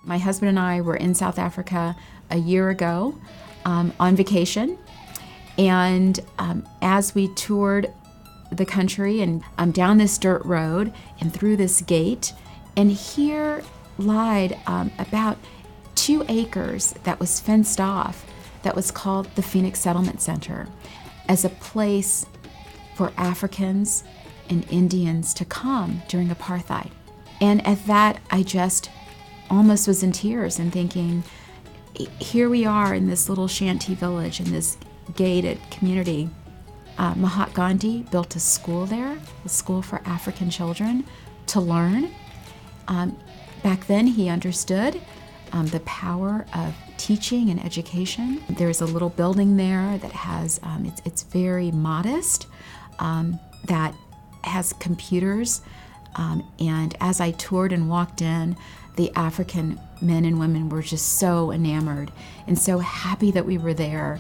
My husband and I were in South Africa a year ago on vacation. And as we toured the country and down this dirt road and through this gate, and here lied about 2 acres that was fenced off, that was called the Phoenix Settlement Center, as a place for Africans and Indians to come during apartheid. And at that, I just almost was in tears and thinking, here we are in this little shanty village, in this gated community. Mahatma Gandhi built a school there, a school for African children to learn. Back then, he understood the power of teaching and education. There's a little building there that has, it's very modest, that has computers. And as I toured and walked in, the African men and women were just so enamored and so happy that we were there.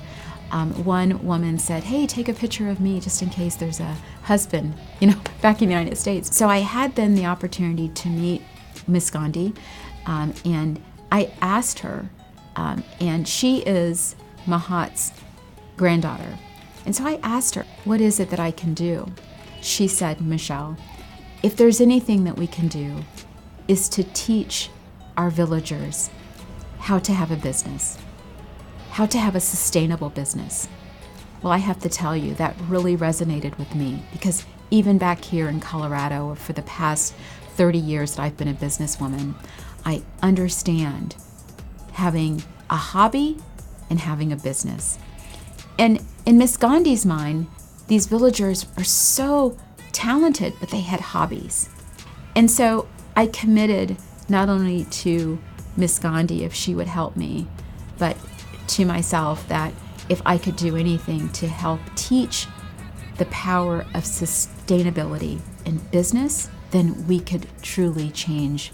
One woman said, "Hey, take a picture of me just in case there's a husband, back in the United States." So I had then the opportunity to meet Miss Gandhi, and I asked her, and she is Mahat's granddaughter. And so I asked her, "What is it that I can do?" She said, "Michelle, if there's anything that we can do, is to teach our villagers how to have a business, how to have a sustainable business." Well, I have to tell you, that really resonated with me, because even back here in Colorado, for the past 30 years that I've been a businesswoman, I understand having a hobby and having a business. And in Miss Gandhi's mind, these villagers are so talented, but they had hobbies. And so I committed not only to Miss Gandhi, if she would help me, but to myself, that if I could do anything to help teach the power of sustainability in business, then we could truly change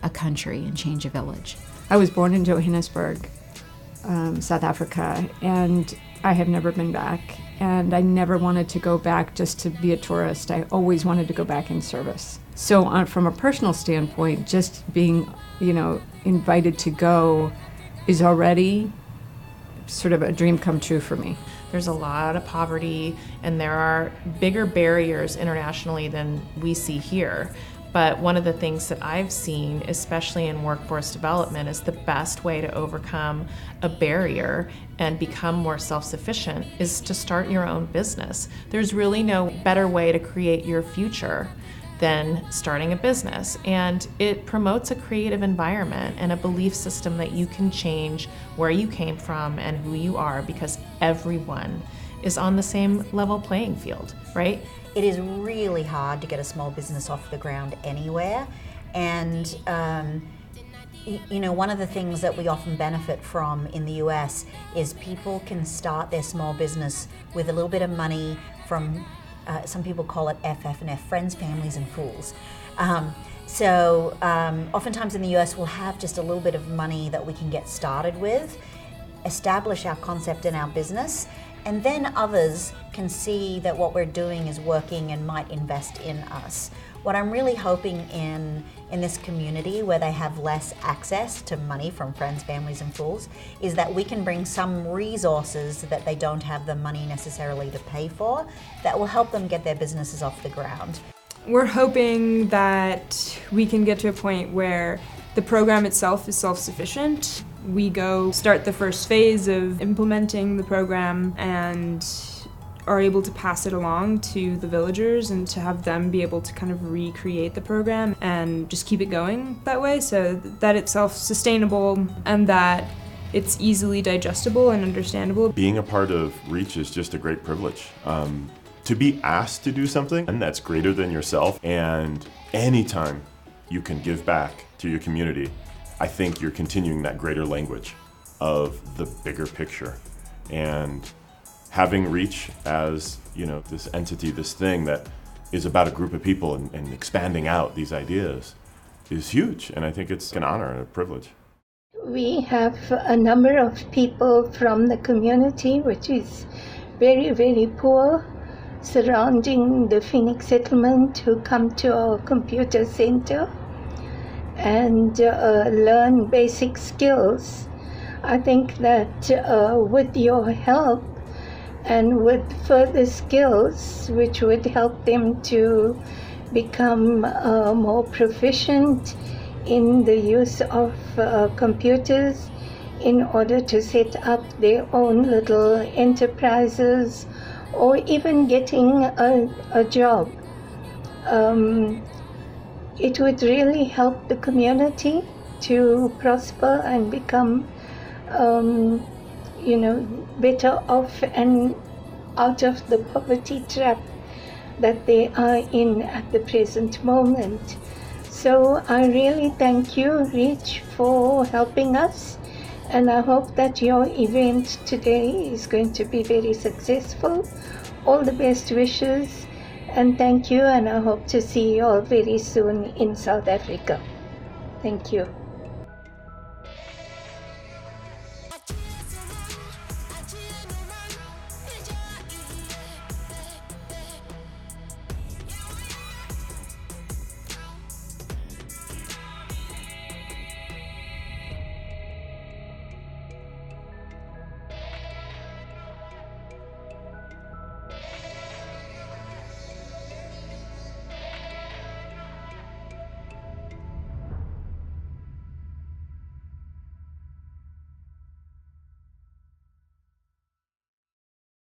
a country and change a village. I was born in Johannesburg, South Africa, and I have never been back. And I never wanted to go back just to be a tourist. I always wanted to go back in service. So from a personal standpoint, just being, invited to go is already sort of a dream come true for me. There's a lot of poverty, and there are bigger barriers internationally than we see here. But one of the things that I've seen, especially in workforce development, is the best way to overcome a barrier and become more self-sufficient is to start your own business. There's really no better way to create your future than starting a business. And it promotes a creative environment and a belief system that you can change where you came from and who you are, because everyone is on the same level playing field, right? It is really hard to get a small business off the ground anywhere. And, one of the things that we often benefit from in the US is people can start their small business with a little bit of money from, some people call it FF&F, friends, families, and fools. Oftentimes in the US, we'll have just a little bit of money that we can get started with, establish our concept in our business, and then others can see that what we're doing is working and might invest in us. What I'm really hoping in this community, where they have less access to money from friends, families, and fools, is that we can bring some resources that they don't have the money necessarily to pay for, that will help them get their businesses off the ground. We're hoping that we can get to a point where the program itself is self-sufficient. We go start the first phase of implementing the program and are able to pass it along to the villagers and to have them be able to kind of recreate the program and just keep it going that way, so that it's self-sustainable and that it's easily digestible and understandable. Being a part of REACH is just a great privilege. To be asked to do something and that's greater than yourself, and anytime you can give back to your community, I think you're continuing that greater language of the bigger picture. And having REACH as, this entity, this thing that is about a group of people and expanding out these ideas is huge. And I think it's an honor and a privilege. We have a number of people from the community, which is very, very poor, surrounding the Phoenix settlement, who come to our computer center. and learn basic skills. I think that with your help and with further skills which would help them to become more proficient in the use of computers in order to set up their own little enterprises or even getting a job. It would really help the community to prosper and become better off and out of the poverty trap that they are in at the present moment. So I really thank you, Rich, for helping us, and I hope that your event today is going to be very successful. All the best wishes, and thank you, and I hope to see you all very soon in South Africa. Thank you.